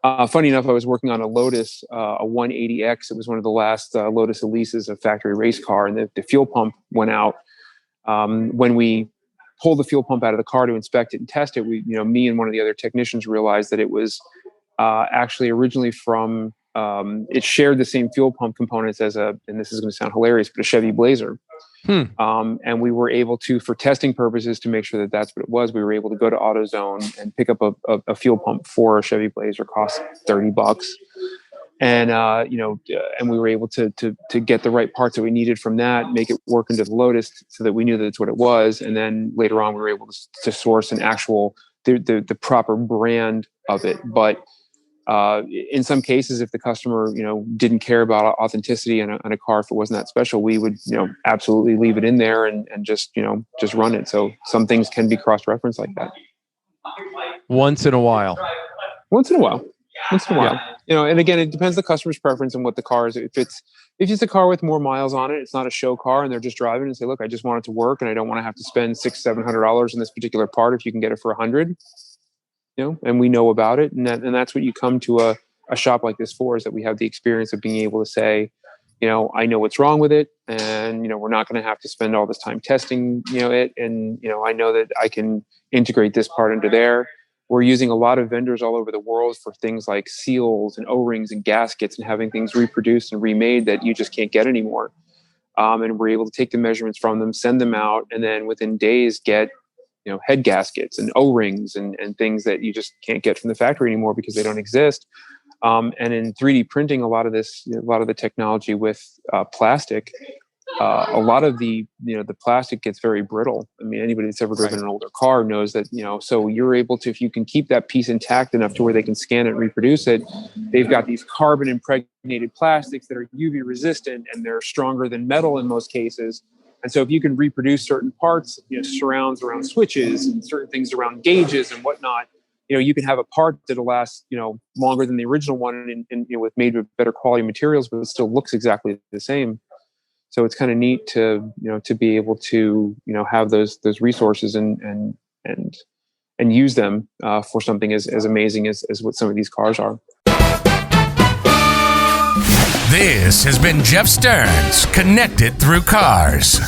Funny enough, I was working on a Lotus, a 180X. It was one of the last Lotus Elises, a factory race car, and the fuel pump went out. When we pulled the fuel pump out of the car to inspect it and test it, me and one of the other technicians realized that it was actually originally from, it shared the same fuel pump components as and this is going to sound hilarious, but a Chevy Blazer. And we were able to, for testing purposes, to make sure that that's what it was, we were able to go to AutoZone and pick up a fuel pump for a Chevy Blazer. Cost $30. And, and we were able to get the right parts that we needed from that, make it work into the Lotus so that we knew that it's what it was. And then later on, we were able to source an actual, the proper brand of it. But in some cases, if the customer, didn't care about authenticity on a car, if it wasn't that special, we would, absolutely leave it in there and just run it. So some things can be cross-referenced like that. Once in a while. Yeah. And again, it depends on the customer's preference and what the car is. If it's a car with more miles on it, it's not a show car, and they're just driving and say, look, I just want it to work, and I don't want to have to spend $600-700 on this particular part if you can get it for $100. And we know about it. And that's what you come to a shop like this for, is that we have the experience of being able to say, I know what's wrong with it, and, we're not going to have to spend all this time testing, it. And, I know that I can integrate this part into there. We're using a lot of vendors all over the world for things like seals and O-rings and gaskets, and having things reproduced and remade that you just can't get anymore. And we're able to take the measurements from them, send them out, and then within days get head gaskets and O-rings and things that you just can't get from the factory anymore because they don't exist. And in 3D printing, a lot of the technology with plastic, a lot of the plastic gets very brittle. I mean, anybody that's ever driven an older car knows that, so you're able to, if you can keep that piece intact enough to where they can scan it and reproduce it, they've got these carbon impregnated plastics that are UV resistant, and they're stronger than metal in most cases. And so if you can reproduce certain parts, surrounds around switches and certain things around gauges and whatnot, you can have a part that'll last, longer than the original one, and with made with better quality materials, but it still looks exactly the same. So it's kind of neat to, to be able to, have those resources and use them for something as amazing as what some of these cars are. This has been Jeff Stearns, Connected Through Cars.